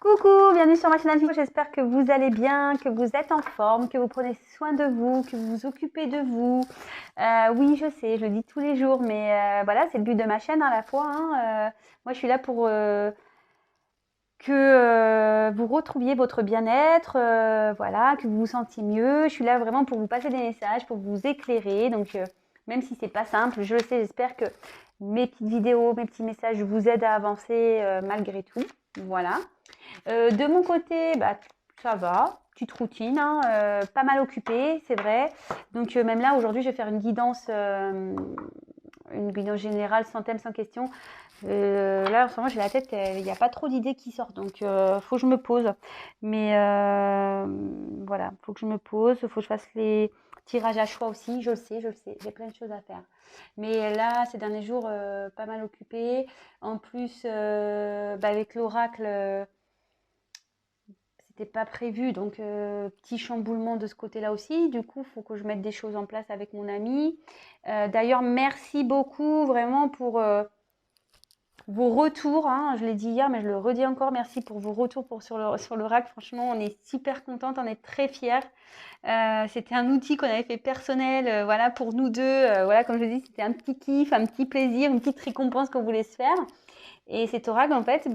Coucou, bienvenue sur ma chaîne Info. J'espère que vous allez bien, que vous êtes en forme, que vous prenez soin de vous, que vous vous occupez de vous. Oui, je sais, je le dis tous les jours, mais voilà, c'est le but de ma chaîne à la fois. Moi, je suis là pour que vous retrouviez votre bien-être, voilà, que vous vous sentiez mieux. Je suis là vraiment pour vous passer des messages, pour vous éclairer. Donc, même si c'est pas simple, je le sais, j'espère que mes petites vidéos, mes petits messages vous aident à avancer malgré tout. Voilà. De mon côté, bah, ça va, petite routine, pas mal occupée, c'est vrai. Donc même là, aujourd'hui, je vais faire une guidance générale, sans thème, sans question. Là, en ce moment, j'ai la tête, il n'y a pas trop d'idées qui sortent, donc faut que je me pose. Mais voilà, faut que je me pose, faut que je fasse les tirages à choix aussi, je le sais, j'ai plein de choses à faire. Mais là, ces derniers jours, pas mal occupée. En plus, avec l'oracle, c'était pas prévu, donc petit chamboulement de ce côté-là aussi. Du coup, il faut que je mette des choses en place avec mon ami. D'ailleurs, merci beaucoup vraiment pour vos retours. Je l'ai dit hier, mais je le redis encore. Merci pour vos retours sur le rack. Franchement, on est super contente, on est très fiers. C'était un outil qu'on avait fait personnel, voilà, pour nous deux. Voilà, comme je dis, c'était un petit kiff, un petit plaisir, une petite récompense qu'on voulait se faire. Et cet oracle, en fait,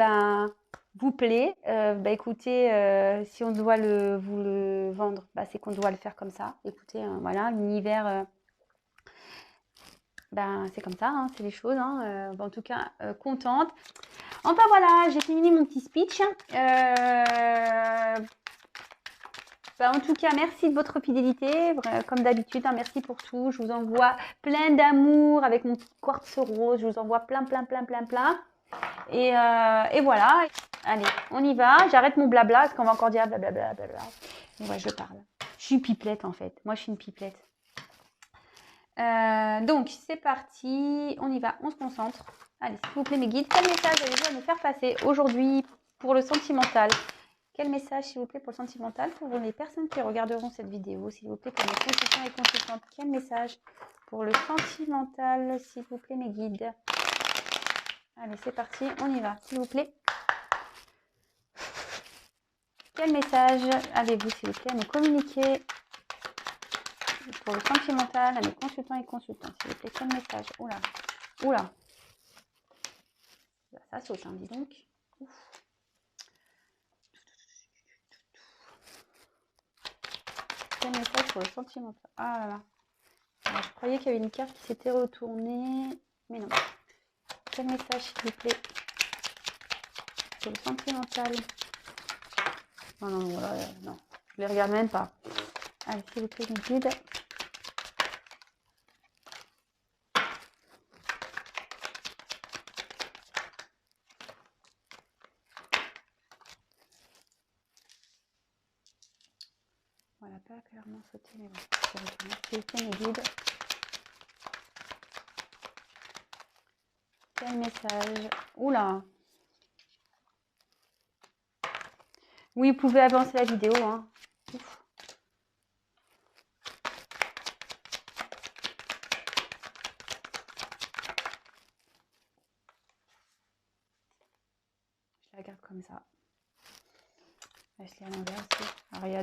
vous plaît. Écoutez, si on doit vous le vendre, c'est qu'on doit le faire comme ça. Écoutez, voilà, l'univers, c'est comme ça, c'est les choses. En tout cas, contente. Enfin voilà, j'ai fini mon petit speech. En tout cas, merci de votre fidélité, comme d'habitude, merci pour tout. Je vous envoie plein d'amour avec mon petit quartz rose. Je vous envoie plein. Et voilà. Allez, on y va. J'arrête mon blabla parce qu'on va encore dire blablabla. Et ouais, je parle. Je suis une pipelette en fait. Moi, je suis une pipelette. Donc, c'est parti. On y va. On se concentre. Allez, s'il vous plaît, mes guides, quel message allez-vous à nous faire passer aujourd'hui pour le sentimental? Quel message, s'il vous plaît, pour le sentimental pour les personnes qui regarderont cette vidéo? S'il vous plaît, pour mes consultants et consultantes, quel message pour le sentimental, s'il vous plaît, mes guides? Allez, c'est parti, on y va, s'il vous plaît. Quel message avez-vous, s'il vous plaît, à nous communiquer pour le sentimental, à mes consultants et consultantes, s'il vous plaît? Quel message? Oula. Ça saute, dis donc. Ouf. Quel message pour le sentimental? Ah là là. Alors, je croyais qu'il y avait une carte qui s'était retournée, mais non. Quel message, s'il vous plaît, pour le sentimental? Non, voilà, non. Je les regarde même pas. Allez, s'il vous plaît, mes guides. Voilà, pas clairement sauté, mais bon. S'il vous plaît, mes guides. Quel message? Oula. Oui, vous pouvez avancer la vidéo. Ouf. Je la garde comme ça. Je l'ai à l'envers aussi. Alors, il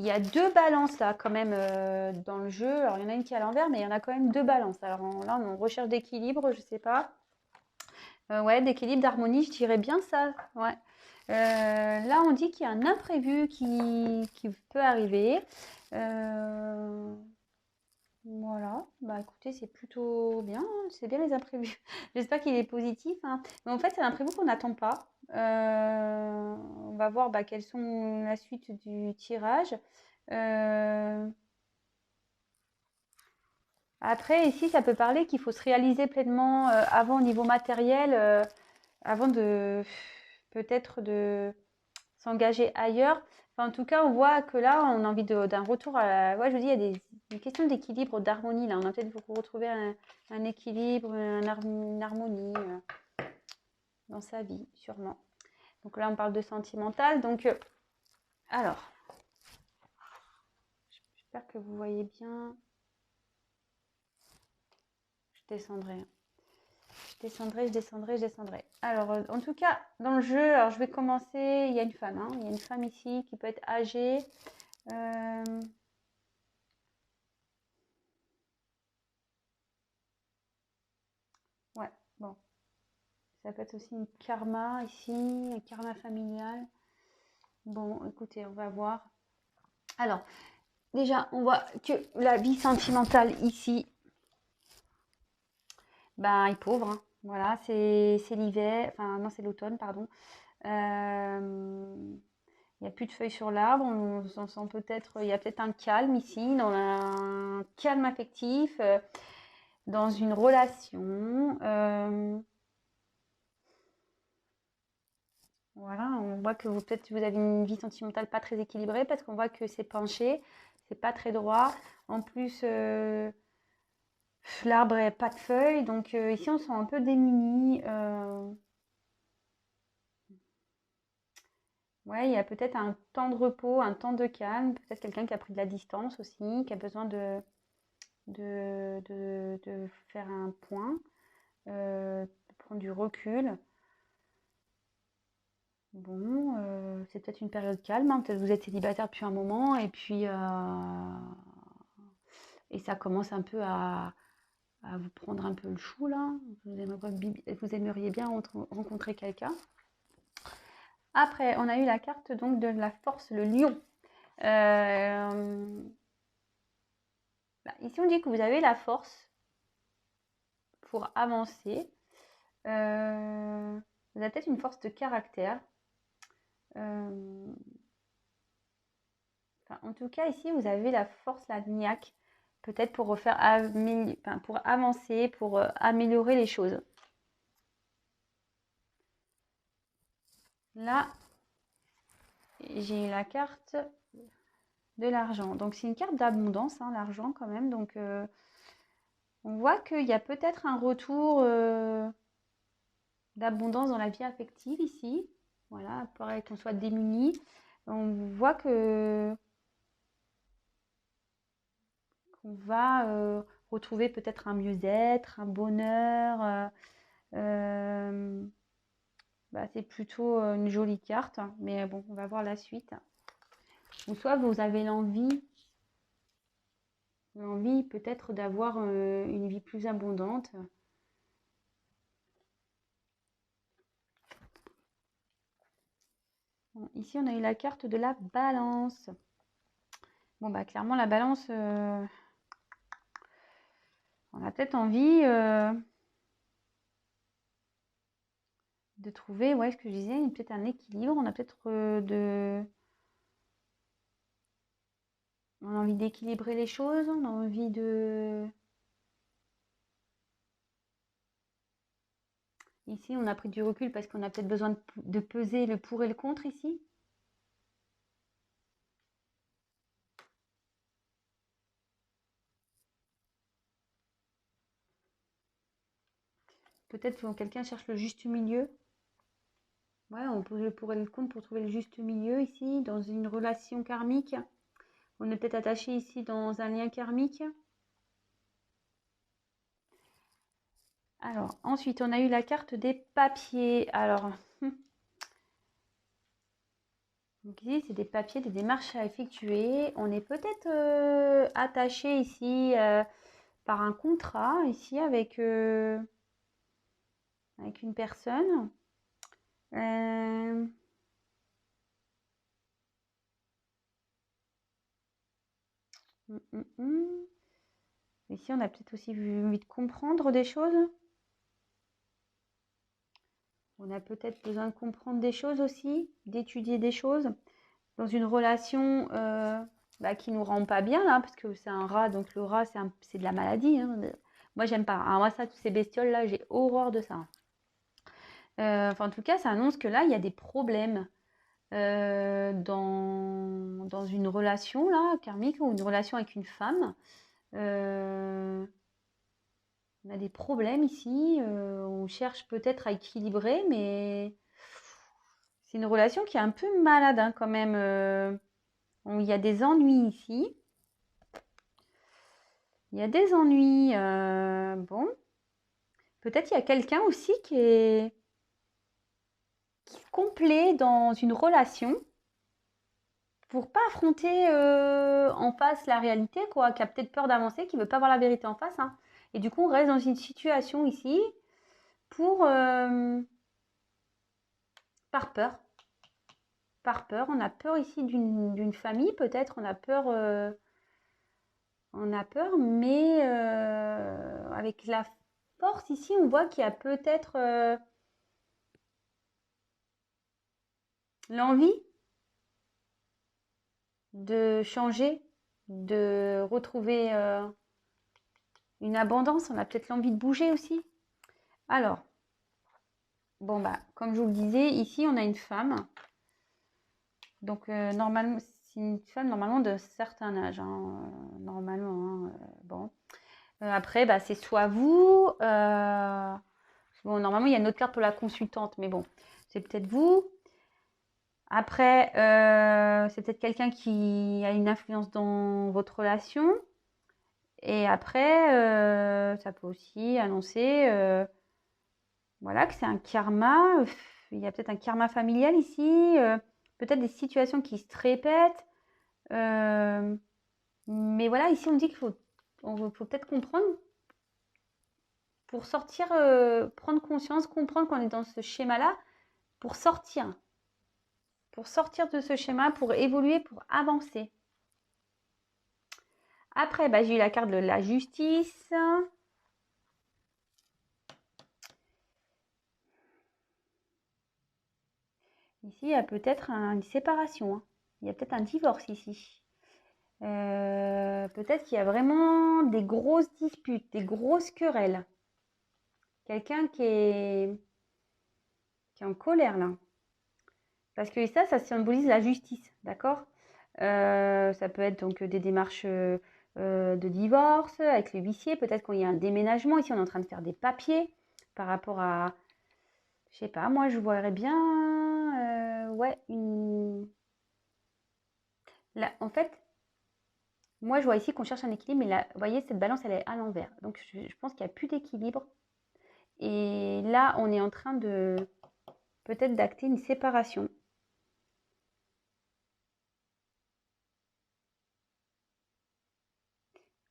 y a deux balances là quand même dans le jeu. Alors il y en a une qui est à l'envers, mais il y en a quand même deux balances. Alors là, on recherche d'équilibre, je sais pas. Ouais, d'équilibre, d'harmonie, je dirais bien ça. Ouais. Là, on dit qu'il y a un imprévu qui peut arriver. Voilà. Écoutez, c'est plutôt bien. C'est bien les imprévus. J'espère qu'il est positif. Mais en fait, c'est un imprévu qu'on n'attend pas. On va voir quelles sont la suite du tirage. Après, ici, ça peut parler qu'il faut se réaliser pleinement avant au niveau matériel, avant de peut-être de s'engager ailleurs. Enfin, en tout cas, on voit que là, on a envie d'un retour à la... Ouais, je vous dis, il y a une question d'équilibre, d'harmonie. Là, on a peut-être retrouver un équilibre, une harmonie dans sa vie, sûrement. Donc là, on parle de sentimental. Donc, alors, j'espère que vous voyez bien. Je descendrai. Je descendrai, je descendrai, je descendrai. Alors, en tout cas, dans le jeu, alors je vais commencer. Il y a une femme, hein. Il y a une femme ici qui peut être âgée. Ouais, bon. Ça peut être aussi une karma ici, un karma familial. Bon, écoutez, on va voir. Alors, déjà, on voit que la vie sentimentale ici, ben, est pauvre, hein. Voilà, c'est l'hiver, enfin non, c'est l'automne, pardon. Il n'y a plus de feuilles sur l'arbre, on sent peut-être, il y a peut-être un calme ici, dans un calme affectif, dans une relation. Voilà, on voit que peut-être vous avez une vie sentimentale pas très équilibrée parce qu'on voit que c'est penché, c'est pas très droit. En plus, l'arbre n'a pas de feuilles, donc ici on se sent un peu démuni. Ouais, il y a peut-être un temps de repos, un temps de calme, peut-être quelqu'un qui a pris de la distance aussi, qui a besoin de faire un point, de prendre du recul. Bon, c'est peut-être une période calme, hein. Peut-être que vous êtes célibataire depuis un moment et puis et ça commence un peu à vous prendre un peu le chou là. Vous aimeriez bien rencontrer quelqu'un. Après, on a eu la carte donc de la force, le lion. Ici, on dit que vous avez la force pour avancer. Vous avez peut-être une force de caractère. En tout cas, ici, vous avez la force, la niaque, peut-être pour pour avancer, pour améliorer les choses. Là, j'ai eu la carte de l'argent. Donc, c'est une carte d'abondance, hein, l'argent quand même. Donc, on voit qu'il y a peut-être un retour d'abondance dans la vie affective ici. Voilà, pareil qu'on soit démuni. On voit qu'on va retrouver peut-être un mieux-être, un bonheur. C'est plutôt une jolie carte, mais bon, on va voir la suite. Ou soit vous avez l'envie peut-être d'avoir une vie plus abondante. Bon, ici, on a eu la carte de la balance. Bon, clairement, la balance, on a peut-être envie de trouver, ouais, ce que je disais, peut-être un équilibre. On a peut-être on a envie d'équilibrer les choses, on a envie de... Ici, on a pris du recul parce qu'on a peut-être besoin de peser le pour et le contre ici. Peut-être que quelqu'un cherche le juste milieu. Ouais, on pose le pour et le contre pour trouver le juste milieu ici, dans une relation karmique. On est peut-être attaché ici dans un lien karmique. Alors, ensuite, on a eu la carte des papiers. Alors, donc ici, c'est des papiers, des démarches à effectuer. On est peut-être attaché ici par un contrat, ici, avec une personne. Ici, on a peut-être aussi envie de comprendre des choses. On a peut-être besoin de comprendre des choses aussi, d'étudier des choses dans une relation qui nous rend pas bien là, parce que c'est un rat, donc le rat c'est de la maladie, hein. Moi j'aime pas. Alors moi ça, toutes ces bestioles là, j'ai horreur de ça. En tout cas, ça annonce que là il y a des problèmes dans une relation là karmique ou une relation avec une femme. On a des problèmes ici. On cherche peut-être à équilibrer, mais c'est une relation qui est un peu malade hein, quand même. Il y a des ennuis ici. Il y a des ennuis. Bon, Peut-être il y a quelqu'un aussi qui est complet dans une relation pour pas affronter en face la réalité, quoi, qui a peut-être peur d'avancer, qui veut pas voir la vérité en face, hein. Et du coup, on reste dans une situation ici pour par peur. Par peur. On a peur ici d'une famille, peut-être. On a peur, mais avec la force ici, on voit qu'il y a peut-être l'envie de changer, de retrouver une abondance. On a peut-être l'envie de bouger aussi. Alors, bon, bah, comme je vous le disais, ici, on a une femme. Donc, normalement, c'est une femme normalement de certain âge, hein, normalement, hein, bon. Après, bah, c'est soit vous. Bon, normalement, il y a une autre carte pour la consultante, mais bon, c'est peut-être vous. Après, c'est peut-être quelqu'un qui a une influence dans votre relation. Et après, ça peut aussi annoncer voilà, que c'est un karma. Il y a peut-être un karma familial ici. Peut-être des situations qui se répètent. Mais voilà, ici, on dit qu'il faut peut-être comprendre pour sortir, prendre conscience, comprendre qu'on est dans ce schéma-là pour sortir. Pour sortir de ce schéma, pour évoluer, pour avancer. Après, bah, j'ai eu la carte de la justice. Ici, il y a peut-être une séparation, hein. Il y a peut-être un divorce ici. Peut-être qu'il y a vraiment des grosses disputes, des grosses querelles. Quelqu'un qui est en colère là. Parce que ça symbolise la justice, d'accord? Ça peut être donc des démarches de divorce avec le huissier. Peut-être qu'il y a un déménagement. Ici, on est en train de faire des papiers par rapport à, je sais pas, moi je voudrais bien, ouais, là, en fait, moi je vois ici qu'on cherche un équilibre, mais là, vous voyez, cette balance, elle est à l'envers. Donc je pense qu'il n'y a plus d'équilibre. Et là, on est en train de peut-être d'acter une séparation.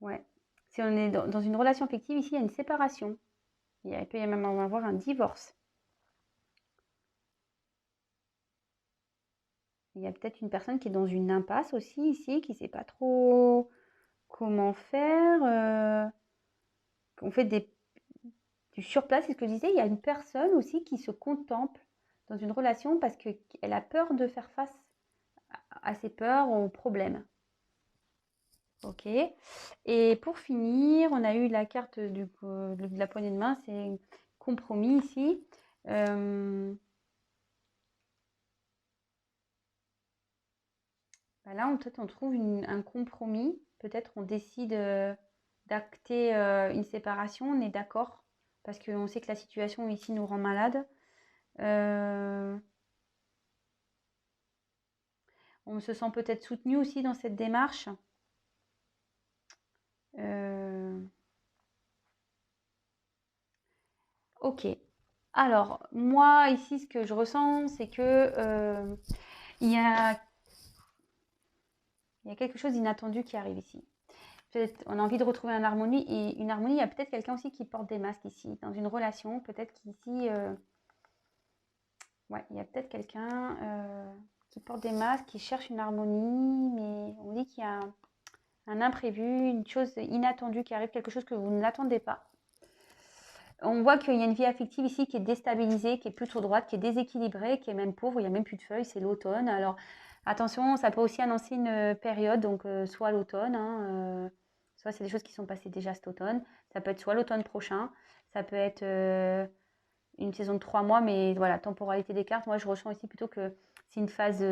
Ouais. Si on est dans une relation affective, ici, il y a une séparation. Il peut y même avoir un divorce. Il y a peut-être une personne qui est dans une impasse aussi ici, qui ne sait pas trop comment faire. On fait du surplace, c'est ce que je disais. Il y a une personne aussi qui se contemple dans une relation parce qu'elle a peur de faire face à ses peurs, aux problèmes. Ok. Et pour finir, on a eu la carte de la poignée de main, c'est compromis ici. Bah là, peut-être on trouve un compromis. Peut-être on décide d'acter une séparation. On est d'accord parce qu'on sait que la situation ici nous rend malade. On se sent peut-être soutenu aussi dans cette démarche. Ok. Alors, moi, ici, ce que je ressens, c'est que il y a quelque chose d'inattendu qui arrive ici. Peut-être on a envie de retrouver une harmonie. Et une harmonie, il y a peut-être quelqu'un aussi qui porte des masques ici, dans une relation. Peut-être qu'ici, ouais, il y a peut-être quelqu'un qui porte des masques, qui cherche une harmonie, mais on dit qu'il y a un imprévu, une chose inattendue qui arrive, quelque chose que vous n'attendez pas. On voit qu'il y a une vie affective ici qui est déstabilisée, qui est plutôt droite, qui est déséquilibrée, qui est même pauvre, il n'y a même plus de feuilles, c'est l'automne. Alors attention, ça peut aussi annoncer une période, donc soit l'automne, hein, soit c'est des choses qui sont passées déjà cet automne, ça peut être soit l'automne prochain, ça peut être une saison de 3 mois, mais voilà, temporalité des cartes, moi je ressens ici plutôt que c'est une phase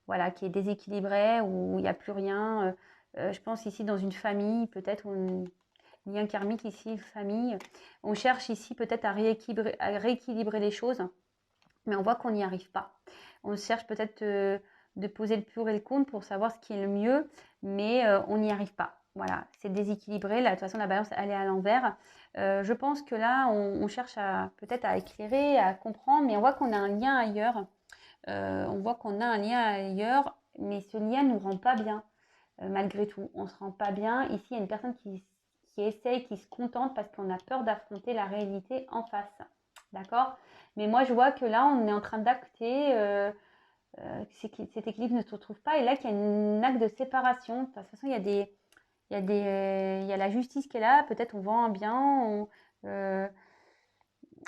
voilà, qui est déséquilibrée, où il n'y a plus rien. Je pense ici dans une famille, peut-être lien karmique ici, famille. On cherche ici peut-être à rééquilibrer les choses, mais on voit qu'on n'y arrive pas. On cherche peut-être de poser le pour et le contre pour savoir ce qui est le mieux, mais on n'y arrive pas. Voilà, c'est déséquilibré. Là, de toute façon, la balance, elle est à l'envers. Je pense que là, on cherche peut-être à éclairer, à comprendre, mais on voit qu'on a un lien ailleurs. On voit qu'on a un lien ailleurs, mais ce lien ne nous rend pas bien, malgré tout. On ne se rend pas bien. Ici, il y a une personne qui essaye, qui se contente parce qu'on a peur d'affronter la réalité en face. D'accord? Mais moi, je vois que là, on est en train d'acter cet équilibre ne se retrouve pas. Et là, qu'il y a un acte de séparation. De toute façon, il y a la justice qui est là. Peut-être on vend un bien.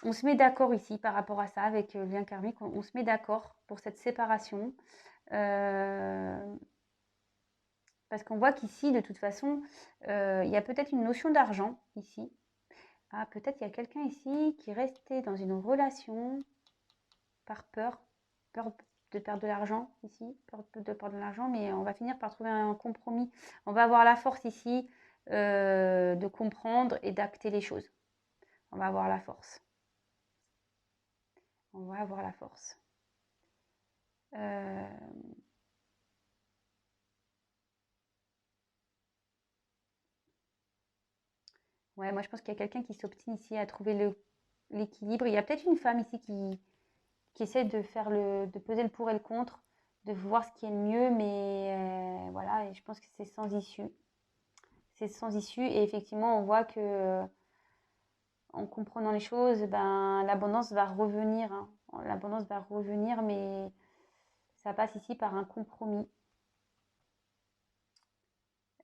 On se met d'accord ici par rapport à ça avec le lien karmique. On se met d'accord pour cette séparation. Parce qu'on voit qu'ici, de toute façon, il y a peut-être une notion d'argent ici. Ah, peut-être il y a quelqu'un ici qui est resté dans une relation par peur de perdre de l'argent ici, peur de perdre de l'argent, mais on va finir par trouver un compromis. On va avoir la force ici de comprendre et d'acter les choses. On va avoir la force. On va avoir la force. Ouais, moi je pense qu'il y a quelqu'un qui s'obstine ici à trouver l'équilibre. Il y a peut-être une femme ici qui essaie de peser le pour et le contre, de voir ce qui est le mieux, mais voilà, et je pense que c'est sans issue. C'est sans issue, et effectivement, on voit que en comprenant les choses, ben, l'abondance va revenir. Hein. L'abondance va revenir, mais ça passe ici par un compromis.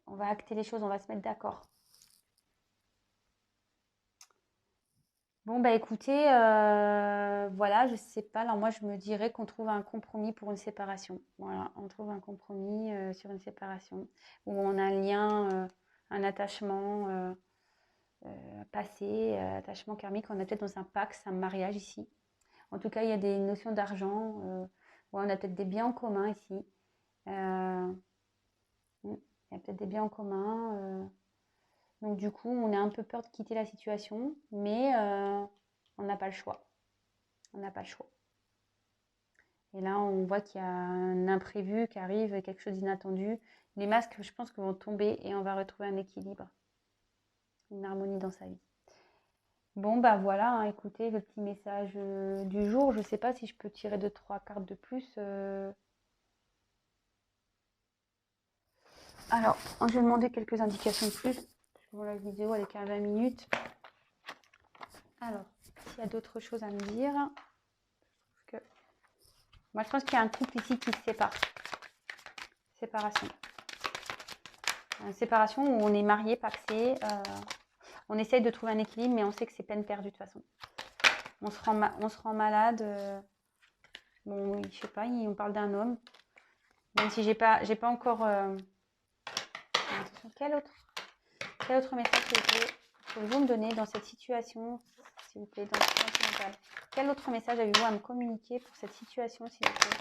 On va acter les choses, on va se mettre d'accord. Bon, bah écoutez, voilà, je sais pas. Alors moi, je me dirais qu'on trouve un compromis pour une séparation. Voilà, on trouve un compromis sur une séparation où on a un lien, un attachement passé, attachement karmique. On est peut-être dans un pacte, un mariage ici. En tout cas, il y a des notions d'argent. Ouais, on a peut-être des biens en commun ici. Euh, il y a peut-être des biens en commun. Donc du coup, on a un peu peur de quitter la situation, mais on n'a pas le choix. On n'a pas le choix. Et là, on voit qu'il y a un imprévu qui arrive, quelque chose d'inattendu. Les masques, je pense, vont tomber et on va retrouver un équilibre, une harmonie dans sa vie. Bon, bah voilà, hein, écoutez, le petit message du jour. Je ne sais pas si je peux tirer 2, 3 cartes de plus. Alors, je vais demander quelques indications de plus. Parce que bon, la vidéo, elle est qu'à 20 minutes. Alors, s'il y a d'autres choses à me dire. Moi, je pense qu'il y a un couple ici qui se sépare. Séparation. Une séparation où on est marié, paxé. On essaye de trouver un équilibre, mais on sait que c'est peine perdue de toute façon. On se rend malade. Bon, oui, je sais pas, on parle d'un homme. Même si j'ai pas encore... attention, quel autre message pouvez-vous me donner dans cette situation, s'il vous plaît, dans cette situation mentale? Quel autre message avez-vous à me communiquer pour cette situation, s'il vous plaît?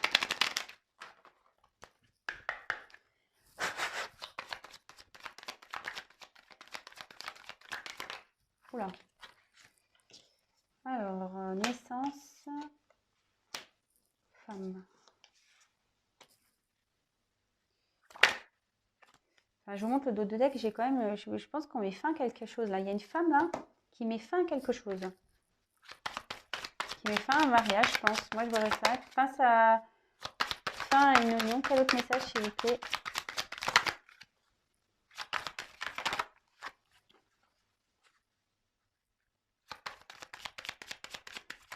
Oula. Alors, naissance, femme. Enfin, je vous montre le dos de deck, j'ai quand même, je pense qu'on met fin à quelque chose là. Il y a une femme là qui met fin à quelque chose. Qui met fin à un mariage, je pense. Moi, je verrais ça. Fin à une union. Quel autre message, s'il vous plaît?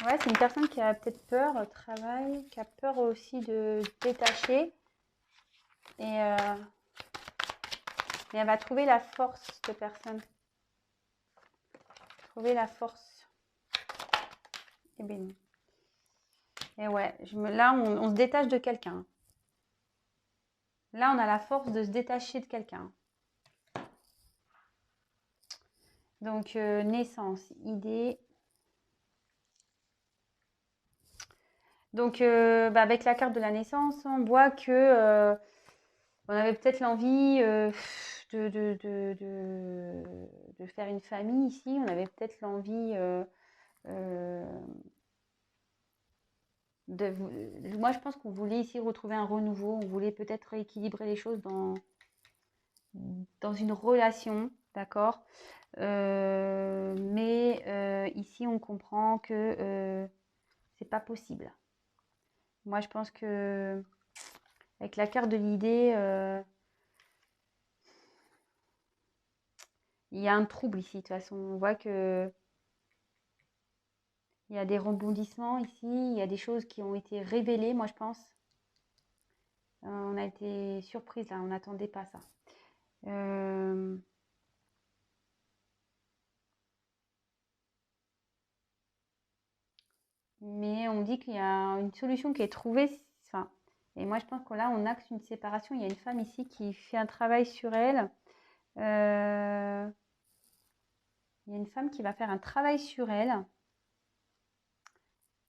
Ouais, c'est une personne qui a peut-être peur au travail, qui a peur aussi de se détacher. Et mais elle va trouver la force, cette personne. Trouver la force. Et bien non. Et ouais, là, on se détache de quelqu'un. Là, on a la force de se détacher de quelqu'un. Donc, naissance, idée. Donc, avec la carte de la naissance, on voit que on avait peut-être l'envie de faire une famille ici. On avait peut-être l'envie moi, je pense qu'on voulait ici retrouver un renouveau. On voulait peut-être rééquilibrer les choses dans une relation, d'accord? Mais ici, on comprend que c'est pas possible. Moi, je pense que avec la carte de l'idée, il y a un trouble ici. De toute façon, on voit que il y a des rebondissements ici, il y a des choses qui ont été révélées, moi je pense. On a été surprise là, on n'attendait pas ça. Euh, mais on me dit qu'il y a une solution qui est trouvée. Enfin, et moi je pense que là on axe une séparation. Il y a une femme ici qui fait un travail sur elle. Il y a une femme qui va faire un travail sur elle.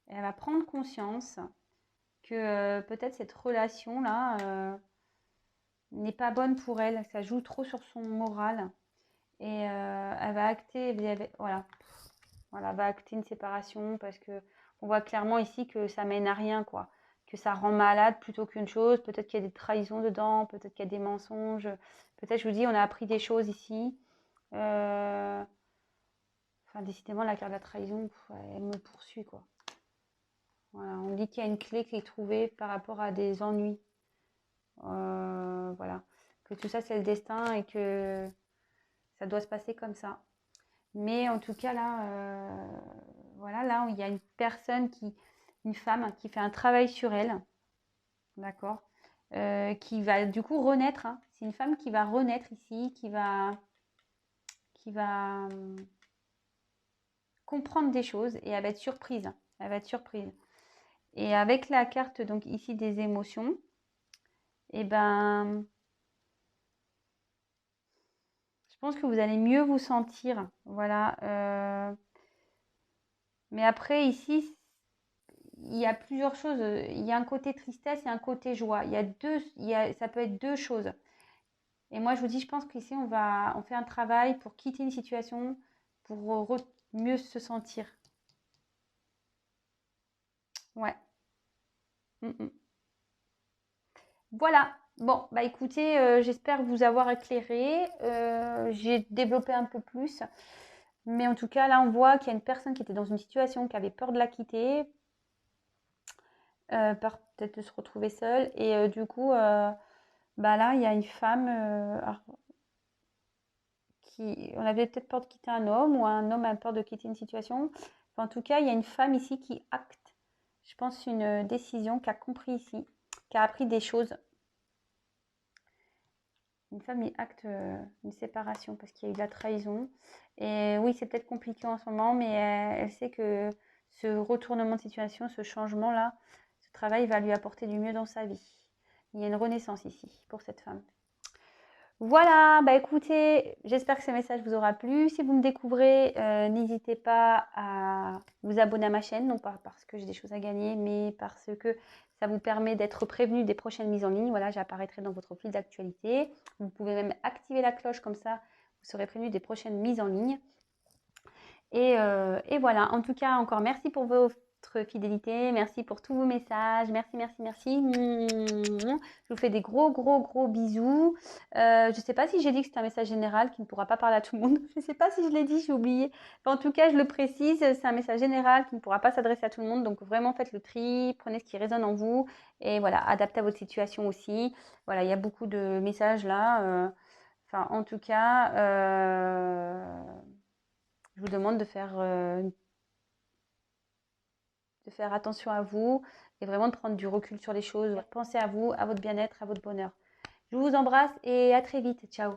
Et elle va prendre conscience que peut-être cette relation-là n'est pas bonne pour elle. Ça joue trop sur son moral. Et elle va acter, voilà, voilà, va acter une séparation parce que on voit clairement ici que ça mène à rien, quoi. Que ça rend malade plutôt qu'une chose. Peut-être qu'il y a des trahisons dedans, peut-être qu'il y a des mensonges. Peut-être, je vous dis, on a appris des choses ici. Euh, Enfin, décidément, la carte de la trahison, elle me poursuit, quoi. Voilà, on dit qu'il y a une clé qui est trouvée par rapport à des ennuis. Voilà. Que tout ça, c'est le destin et que ça doit se passer comme ça. Mais en tout cas, là, voilà, là, il y a une personne une femme qui fait un travail sur elle, d'accord, qui va du coup renaître, hein. C'est une femme qui va renaître ici, qui va comprendre des choses et elle va être surprise. Elle va être surprise. Et avec la carte, donc ici, des émotions, et ben, je pense que vous allez mieux vous sentir. Voilà. Mais après, ici, il y a plusieurs choses. Il y a un côté tristesse et un côté joie. Ça peut être deux choses. Et moi, je vous dis, je pense qu'ici, on fait un travail pour quitter une situation, pour mieux se sentir. Ouais. Mm, mm. Voilà. Bon, bah écoutez, j'espère vous avoir éclairé. J'ai développé un peu plus. Mais en tout cas, là, on voit qu'il y a une personne qui était dans une situation, qui avait peur de la quitter, peur peut-être de se retrouver seule. Et du coup, bah là, il y a une femme on avait peut-être peur de quitter un homme ou un homme a peur de quitter une situation. Enfin, en tout cas, il y a une femme ici qui acte, je pense, une décision, qui a compris ici, qui a appris des choses. Une femme qui acte une séparation parce qu'il y a eu de la trahison. Et oui, c'est peut-être compliqué en ce moment, mais elle sait que ce retournement de situation, ce changement-là, ce travail va lui apporter du mieux dans sa vie. Il y a une renaissance ici pour cette femme. Voilà, bah écoutez, j'espère que ce message vous aura plu. Si vous me découvrez, n'hésitez pas à vous abonner à ma chaîne, non pas parce que j'ai des choses à gagner, mais parce que ça vous permet d'être prévenu des prochaines mises en ligne. Voilà, j'apparaîtrai dans votre fil d'actualité. Vous pouvez même activer la cloche, comme ça, vous serez prévenu des prochaines mises en ligne. Et voilà, en tout cas, encore merci pour votre fidélité, merci pour tous vos messages, merci, merci, merci. Je vous fais des gros, gros, gros bisous. Je ne sais pas si j'ai dit que c'est un message général qui ne pourra pas parler à tout le monde. Je ne sais pas si je l'ai dit, j'ai oublié. Enfin, en tout cas, je le précise, c'est un message général qui ne pourra pas s'adresser à tout le monde. Donc, vraiment, faites le tri, prenez ce qui résonne en vous et voilà, adaptez à votre situation aussi. Voilà, il y a beaucoup de messages là. Enfin, en tout cas, je vous demande de faire attention à vous et vraiment de prendre du recul sur les choses. Pensez à vous, à votre bien-être, à votre bonheur. Je vous embrasse et à très vite. Ciao.